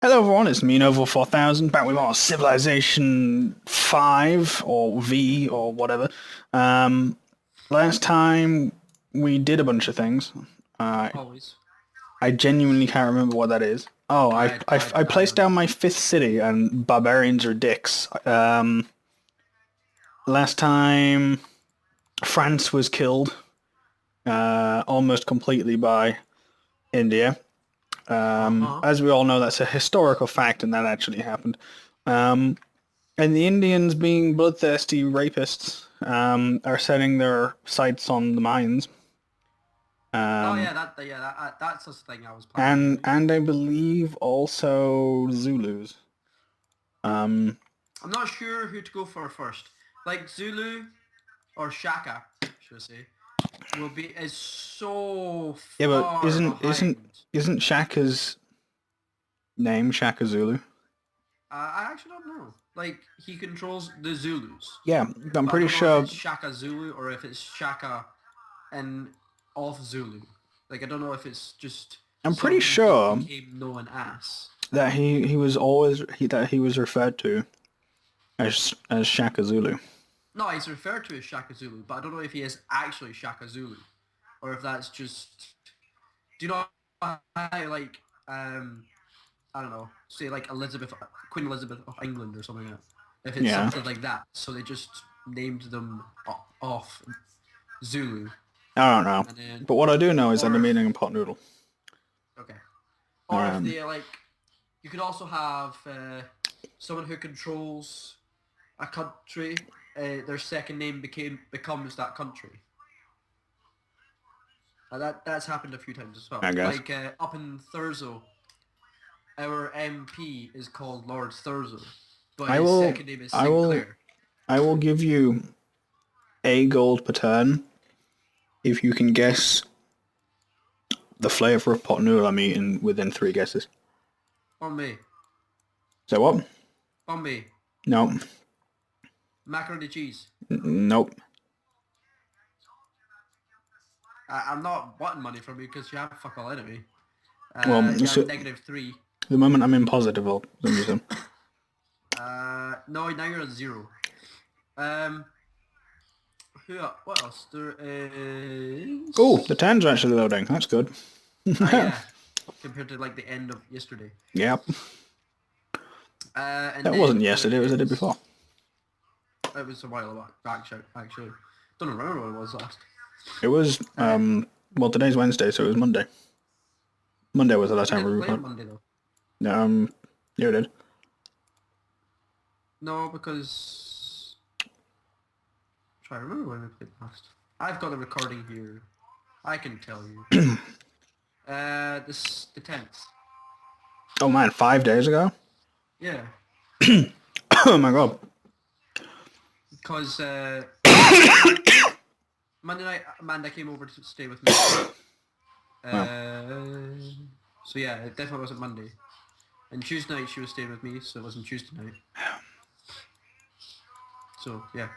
Hello everyone, it's me, Nova 4000, back with more Civilization 5, or V, or whatever. Last time we did a bunch of things. Uh, Always. I genuinely can't remember what that is. Oh, I I placed don't down know. my fifth city, and barbarians are dicks. Last time France was killed, almost completely by India. Uh-huh. As we all know, that's a historical fact, and that actually happened. Um, And the Indians, being bloodthirsty rapists, are setting their sights on the mines. Oh Um, yeah, that's the thing I was planning on and doing. and I believe also Zulus. Um, I'm not sure who to go for first. Like Zulu or Shaka, should I say, is so yeah, but far isn't behind. isn't Shaka's name Shaka Zulu? I actually don't know. Like he controls the Zulus, Yeah, I'm but I pretty don't know if sure. it's Shaka Zulu or if it's Shaka and of Zulu. Like I don't know if it's just I'm pretty something he sure became known as. that he was always that he was referred to as Shaka Zulu. No, he's referred to as Shaka Zulu, but I don't know if he is actually Shaka Zulu, or if that's just. Do you know how like I don't know, say like Queen Elizabeth of England or something like that? If it's Yeah, something like that, so they just named them off Zulu, I don't know, and then but what I do know is that or the if meaning of pot noodle. okay, or if Um, they like, you could also have someone who controls a country. Their second name becomes that country. That's happened a few times as well. I guess. Like up in Thurso, our MP is called Lord Thurso, but I his will, second name is I will, Sinclair. I will give you a gold per turn if you can guess the flavor of pot noodle I'm eating within three guesses. Bombay, So what? Bombay, No, macaroni cheese. nope. I'm not wanting money from you because you have fuck all out of me. Well, You have so -3. the moment I'm in positive, I'll send you some. No, now you're at 0. Um, what else? There Oh, the is. turns are actually loading. That's good. Ah, yeah. Compared to like the end of yesterday. Yep. And That wasn't then there yesterday, it was the day is. before. It was a while back, actually. Don't remember when it was last. It was, Uh, well, today's Wednesday, so it was Monday. Monday was the last we time we didn't play on recorded. Monday though. Yeah, it did. No, because try to remember when we played last. I've got the recording here. I can tell you. The 10th. Oh man, 5 days ago? Yeah, Oh my god. because Monday night Amanda came over to stay with me. Well, Uh, so yeah, it definitely wasn't Monday. And Tuesday night she was staying with me, so it wasn't Tuesday night. So yeah.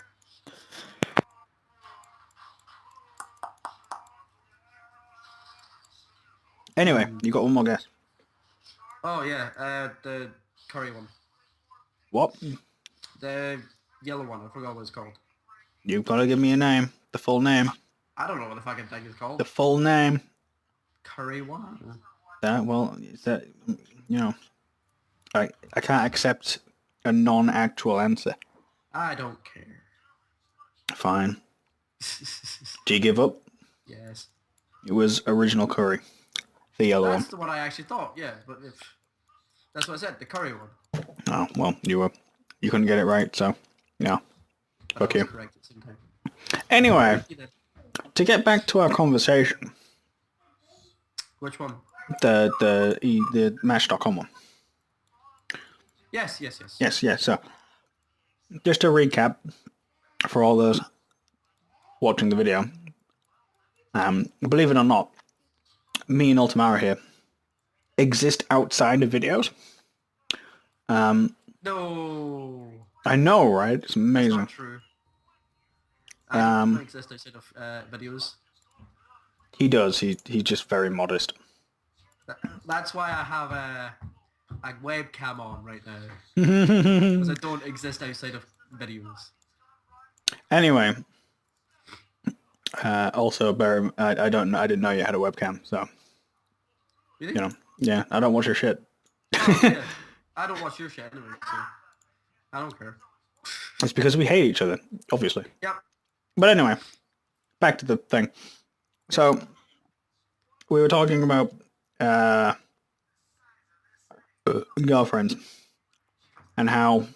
anyway, Hmm. you got one more guess. Oh yeah, the curry one. What? The yellow one, I forgot what it's called. You've got to give me a name. The full name. I don't know what the fucking thing is The called. full name. Curry one? That, well, is that, you know, I can't accept a non-actual answer. I don't care. Fine. Do you give up? Yes. It was original curry. The yellow one. That's the one I actually thought, yeah, but if that's what I said, the curry one. Oh, well, you couldn't get it right, so, yeah. But I Fuck was you. correct at the same time. Anyway, Thank you then. to get back to our conversation, Which one? the Match.com one. Yes, yes, yes. Yes, yes. So, just to recap for all those watching the video, believe it or not, me and Ultimara here exist outside of videos. No, I know, right? It's that's amazing. not true. I don't Um, exist outside of videos. he does. He's just very modest. That's why I have a webcam on right now because I don't exist outside of videos. Anyway, also, I didn't know you had a webcam, so Really? you know, yeah, I don't watch your shit. Oh yeah. I don't watch your shit anyway, so I don't care. It's because we hate each other, obviously. Yep. But anyway, back to the thing. So we were talking about girlfriends and how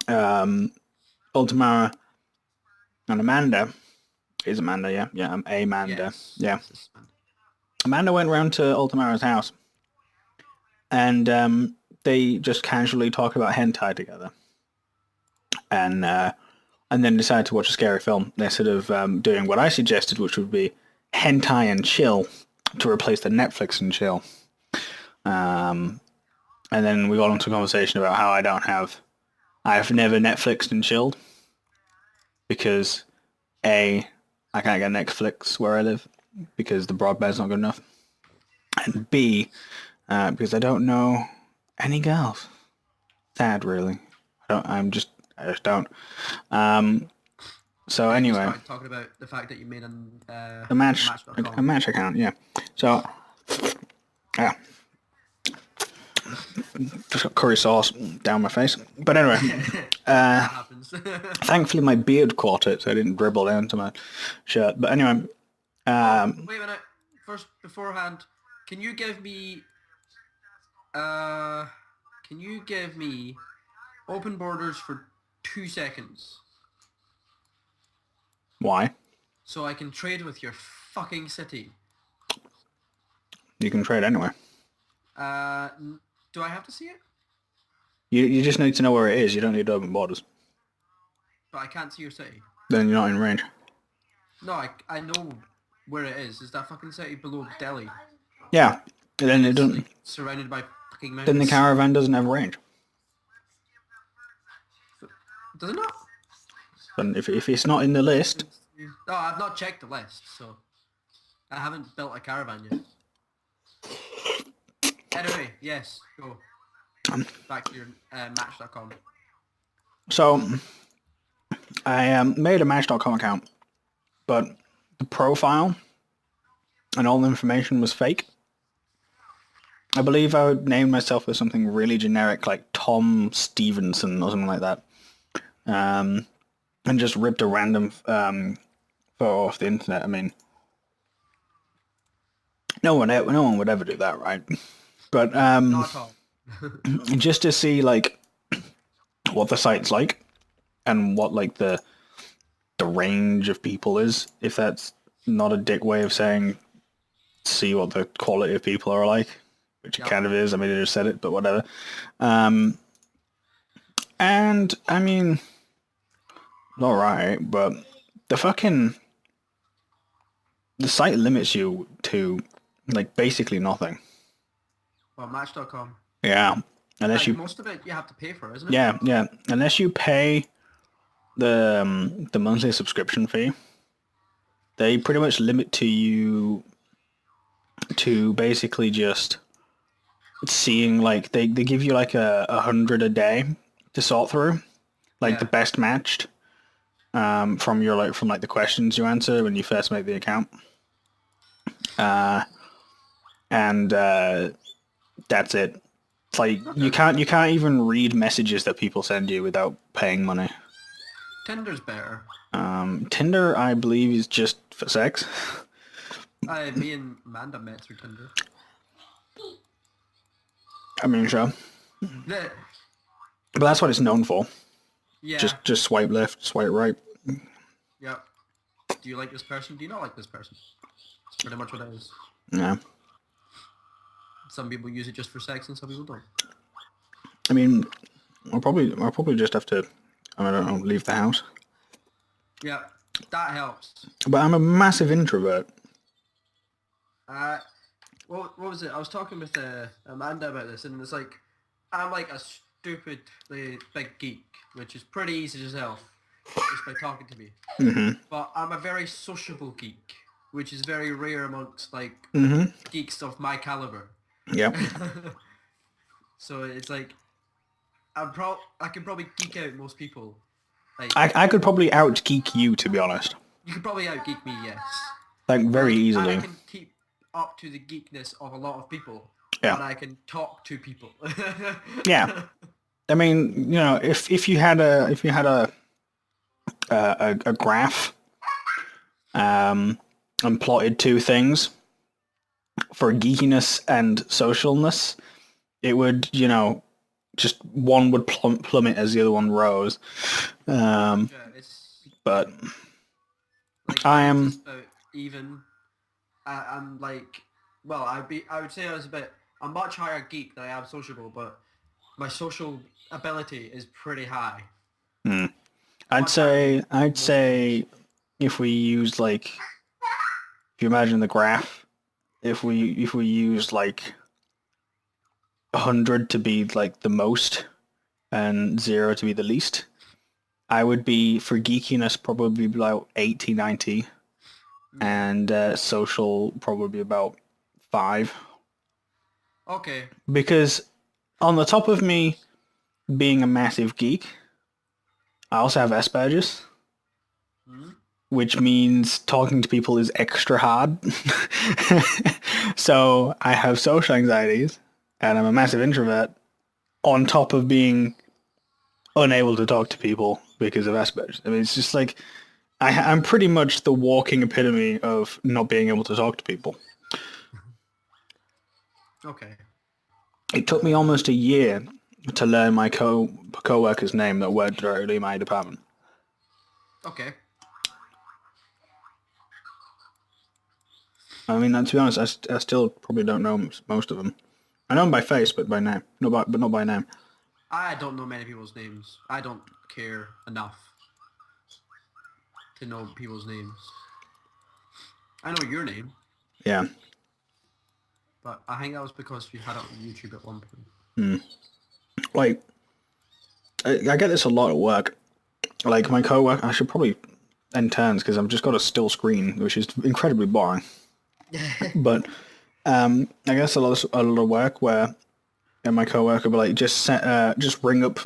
Ult1mara and Amanda is Amanda, yeah, Amanda, Yes. yeah. Yes, man. Amanda went round to Ult1mara's house, and they just casually talk about hentai together, and then decided to watch a scary film instead of doing what I suggested, which would be hentai and chill to replace the Netflix and chill. And then we got into a conversation about how I've never Netflixed and chilled because A, I can't get Netflix where I live because the broadband's not good enough, and B, because I don't know any girls. Sad, really. I just don't. So You anyway, started talking about the fact that you made a Match.com. match account, yeah. So yeah, just got curry sauce down my face. But anyway, That happens. thankfully my beard caught it, so I didn't dribble down to my shirt. But anyway, Wait a minute. First, beforehand, can you give me open borders for 2 seconds why? so I can trade with your fucking city? You can trade anyway. Do I have to see it? You just need to know where it is. You don't need open borders. But I can't see your city. Then you're not in range. No, I know where it is. Is that fucking city below Delhi? Yeah. And then it It's doesn't. like surrounded by fucking mountains. Then the caravan doesn't have range. Does it not? And if it's not in the list, No, I've not checked the list, so I haven't built a caravan yet. Anyway, yes, go. Back to your Match.com. so I made a Match.com account, but the profile and all the information was fake. I believe I would name myself as something really generic, like Tom Stevenson or something like that, and just ripped a random photo off the internet. I mean, no one would ever do that, right? But Not at all. just to see like what the site's like and what like the range of people is, if that's not a dick way of saying see what the quality of people are like, which it kind of is. I mean, I just said it, but whatever. And I mean, all right, but the site limits you to like basically nothing. Well, Match.com. Yeah, unless Like, you most of it you have to pay for, isn't it? yeah, unless you pay the monthly subscription fee, they pretty much limit to you to basically just seeing like they give you like 100 a day to sort through, like the best matched from the questions you answer when you first make the account, and that's it. It's like you can't even read messages that people send you without paying money. Tinder's better. Tinder, I believe, is just for sex. Me and Amanda met through Tinder. I mean, sure, but that's what it's known for. Yeah. Just swipe left, swipe right. Yeah. Do you like this person? Do you not like this person? It's pretty much what it is. Yeah. Some people use it just for sex and some people don't. I mean, I'll probably just have to, I don't know, leave the house. Yeah, that helps. But I'm a massive introvert. What was it? I was talking with Amanda about this, and it's like, I'm like a stupidly big geek, which is pretty easy to tell just by talking to me. Mm-hmm. But I'm a very sociable geek, which is very rare amongst like geeks of my caliber. Yep. So it's like I can probably geek out most people. Like I could probably out geek you, to be honest. you could probably out geek me, yes. Like But very like I easily. can keep up to the geekness of a lot of people, Yeah. but I can talk to people. Yeah. I mean, you know, if you had a graph and plotted two things for geekiness and socialness, it would, you know, just one would plummet as the other one rose. Yeah, it's But like I mine's am, just about even. I'm like, well, I would say I was a bit. I'm much higher geek than I am sociable, but my social ability is pretty high. Much higher than I'd most people's. say if we use like, if you imagine the graph, if we use like 100 to be like the most and 0 to be the least, I would be for geekiness probably about 80, 90, Yeah. and social probably about 5. Okay. Because on the top of me being a massive geek, I also have Asperger's, Hmm? which means talking to people is extra hard. So I have social anxieties, and I'm a massive introvert, on top of being unable to talk to people because of Asperger's. I mean, it's just like I'm pretty much the walking epitome of not being able to talk to people. Okay. It took me Um. almost a year to learn my co-worker's name that worked directly in my department. Okay. I mean, to be honest, I still probably don't know most of them. I know them by face, but by name, but not by name. I don't know many people's names. I don't care enough to know people's names. I know your name, Yeah. but I think that was because you had it on YouTube at one point. Like, I get this a lot at work. Like, my co-worker, I should probably end turns because I've just got a still screen, which is incredibly boring. But I guess a lot of work where my co-worker will be like, just ring up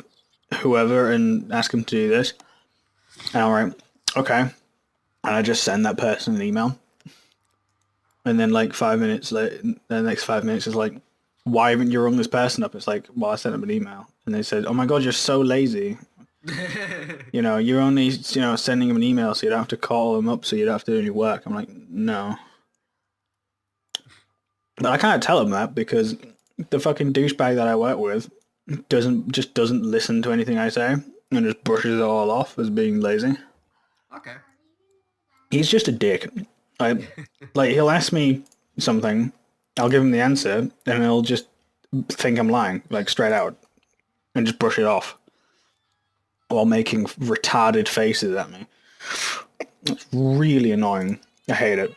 whoever and ask them to do this. And I'm like, okay. And I just send that person an email. And then like 5 minutes later, the next 5 minutes is like, why haven't you rung this person up? It's like, well, I sent them an email. And they said, oh my God, you're so lazy. You know, you're only, you know, sending them an email so you don't have to call them up so you don't have to do any work. I'm like, no. But I can't tell them that because the fucking douchebag that I work with doesn't listen to anything I say and just brushes it all off as being lazy. Okay. He's just a dick. Like he'll ask me something, I'll give him the answer, and he'll just think I'm lying, like straight out, and just brush it off while making retarded faces at me. It's really annoying. I hate it.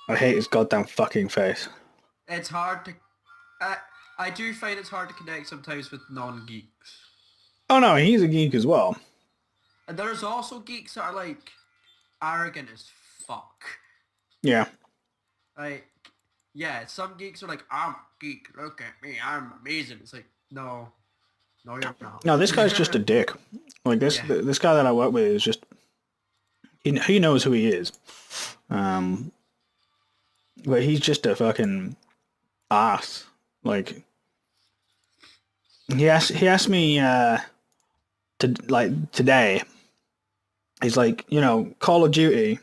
I hate his goddamn fucking face. It's hard to. I I do find it's hard to connect sometimes with non-geeks, Oh no, he's a geek as well. and there's also geeks that are like arrogant as fuck. Yeah. Like, yeah, some geeks are like, I'm a geek. Look at me, I'm amazing. It's like, no, no, you're not. No, this guy's just a dick. Like Yeah. this guy that I work with is just he knows who he is. Um, but he's just a fucking ass. Like he asked me to like today. He's like, you know, Call of Duty.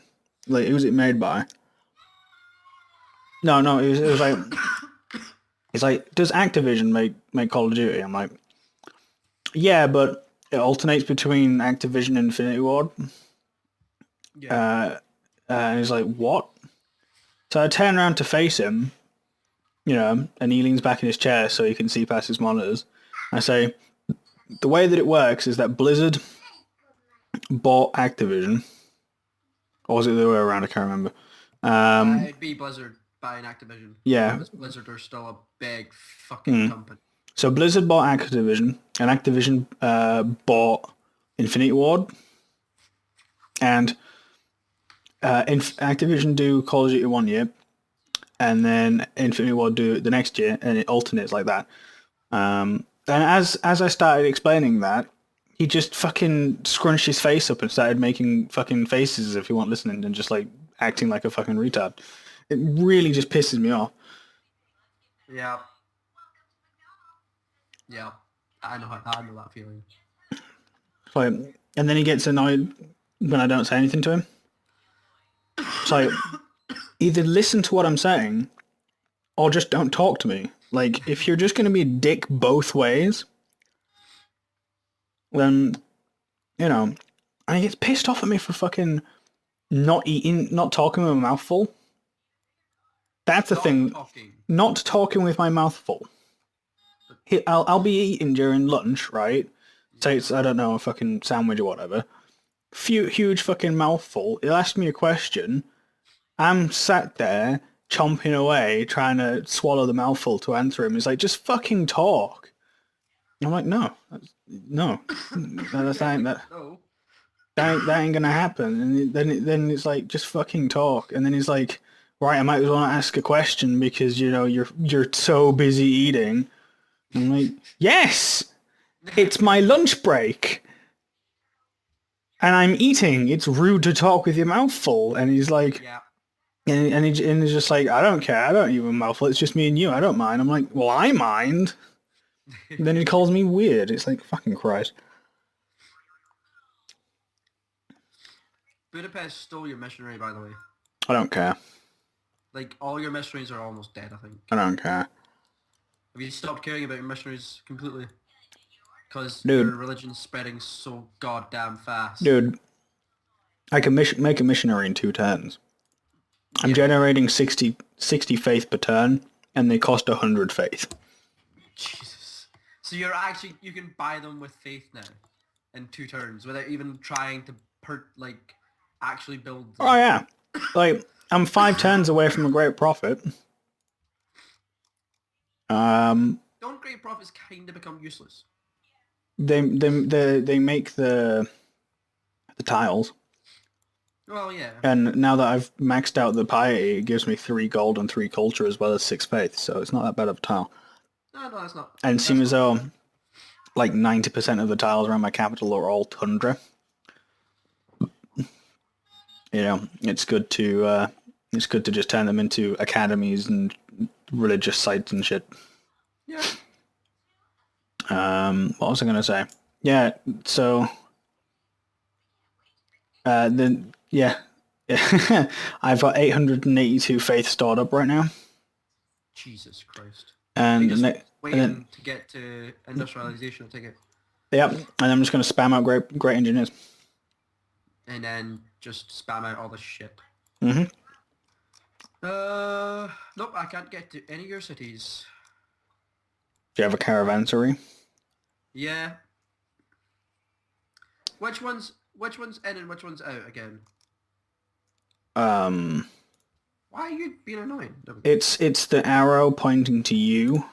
Like, who's it made by? No, no, it was like, he's like, does Activision make Call of Duty? I'm like, yeah, but it alternates between Activision and Infinity Ward. Yeah. And he's like, what? So I turn around to face him, you know, and he leans back in his chair so he can see past his monitors. I say, the way that it works is that Blizzard bought Activision, or was it the other way around? I can't remember. It'd be Blizzard buying Activision. Yeah. Because Blizzard are still a big fucking company. So Blizzard bought Activision, and Activision bought Infinity Ward, and Activision do Call of Duty 1 year, and then Infinity Ward do it the next year, and it alternates like that. And as I started explaining that, he just fucking scrunched his face up and started making fucking faces as if he wasn't listening and just like acting like a fucking retard. It really just pisses me off. Yeah. Yeah. I know that feeling. Like, and then he gets annoyed when I don't say anything to him. So either listen to what I'm saying or just don't talk to me. Like, if you're just going to be a dick both ways, then, you know, and he gets pissed off at me for fucking not eating, not talking with my mouth full. That's the Not thing. talking. Not talking with my mouth full. I'll be eating during lunch, right? Say it's, I don't know, a fucking sandwich or whatever. Huge fucking mouthful. He'll ask me a question. I'm sat there chomping away, trying to swallow the mouthful to answer him. He's like, just fucking talk. I'm like, no, no, that ain't that. No. That ain't gonna happen. And then it's like, just fucking talk. And then he's like, right, I might as well ask a question because you know you're so busy eating. I'm like, yes, it's my lunch break, and I'm eating. It's rude to talk with your mouth full. And he's like, Yeah. and he's just like, I don't care. I don't eat with my mouth full. It's just me and you. I don't mind. I'm like, well, I mind. And then he calls me weird. It's like, fucking Christ. Budapest stole your missionary, by the way. I don't care. Like, all your missionaries are almost dead, I think. I don't care. Have you stopped caring about your missionaries completely? Because Dude. your religion's spreading so goddamn fast. Dude, I can make a missionary in 2 turns. I'm generating 60 faith per turn, and they cost 100 faith. Jesus. So you can buy them with faith now in 2 turns without even trying to actually build them. Oh yeah, like I'm 5 turns away from a great profit. Don't great profits kind of become useless? They make the tiles. Well, yeah. And now that I've maxed out the piety, it gives me 3 gold and 3 culture as well as 6 faith, so it's not that bad of a tile. No, that's not. And seeing as though like 90% of the tiles around my capital are all tundra, you know, it's good to just turn them into academies and religious sites and shit. Yeah. What was I gonna say? Yeah, so then yeah. I've got 882 faith stored up right now. Jesus Christ. And waiting to get to industrialization, I take it. Yep, and I'm just gonna spam out great engineers. And then just spam out all the shit. Mm-hmm. Nope, I can't get to any of your cities. Do you have a caravanserai? Yeah. Which one's in and which one's out again? Why are you being annoying? It's the arrow pointing to you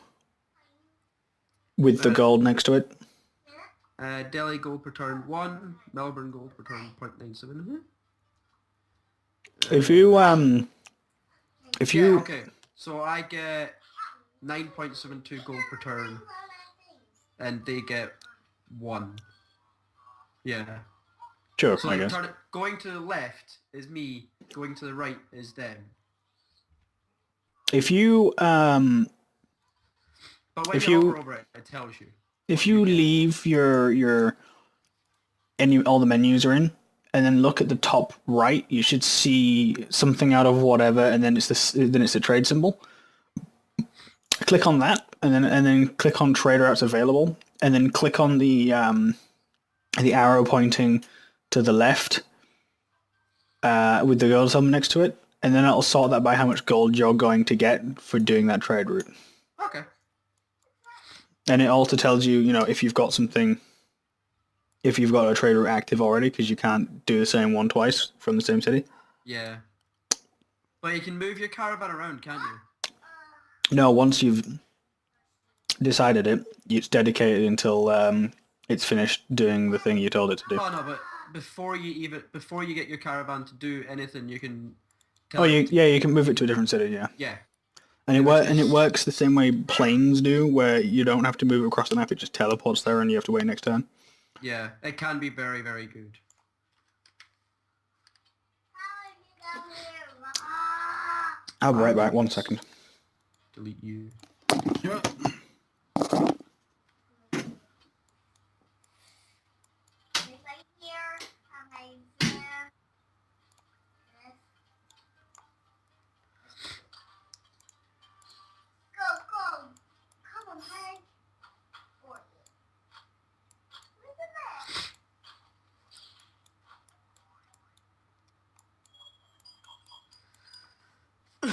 with the gold next to it. Delhi gold per turn 1, Melbourne gold per turn 0.97. If you okay, so I get 9.72 gold per turn, and they get 1. Yeah. Sure, So I guess. going to the left is me, going to the right is them. If you But when you hover over it, it tells you. If you leave all the menus are in, and then look at the top right, you should see something out of whatever, and then it's the trade symbol. Click on that, and then click on trader apps available, and then click on the arrow pointing to the left with the gold symbol next to it, and then it'll sort that by how much gold you're going to get for doing that trade route. Okay. And it also tells you, you know, if you've got something, if you've got a trade route active already, because you can't do the same one twice from the same city. Yeah. But you can move your caravan around, can't you? No, once you've decided it, it's dedicated until it's finished doing the thing you told it to do. Oh no, but before you get your caravan to do anything, you can. You can move it to a different city, yeah. Yeah. And which it is- works the same way planes do, where you don't have to move across the map; it just teleports there, and you have to wait next turn. Yeah, it can be very, very good. I'll be right back. 1 second. Delete you. I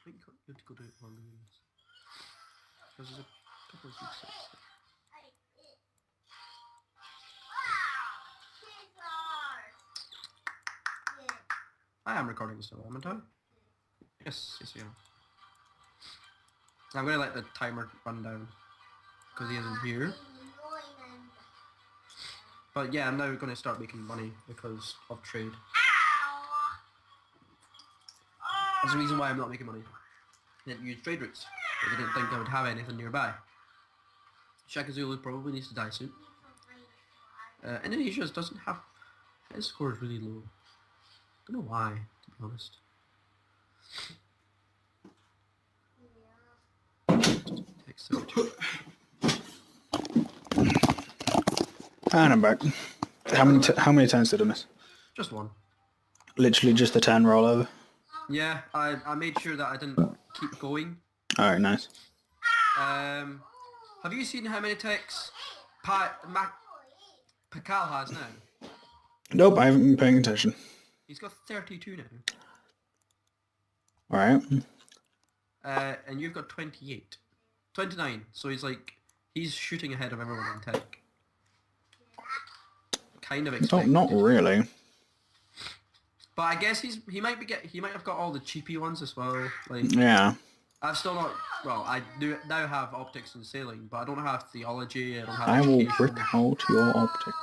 think you have to go to balloons. Because there's a couple of good sets. I am recording still, am I? Yes, yes, yeah. I'm gonna let the timer run down because he isn't here. But yeah, I'm now gonna start making money because of trade. That's the reason why I'm not making money. I didn't use trade routes because I didn't think I would have anything nearby. Shaka Zulu probably needs to die soon. Indonesia doesn't have... His score is really low. Don't know why, to be honest. Takes 32. And I'm back. How many times did I miss? Just one. Literally just the 10 rollover. Yeah, I made sure that I didn't keep going. Alright, nice. Have you seen how many ticks Pakal has now? Nope, I haven't been paying attention. He's got 32 now. Alright. And you've got 28. 29, so he's shooting ahead of everyone in tech. Kind of expected. Not really. But I guess he might have got all the cheapy ones as well. Like Yeah. I've still not. Well, I do now have optics and sailing, but I don't have theology. I don't have. I will education. rip out your optics.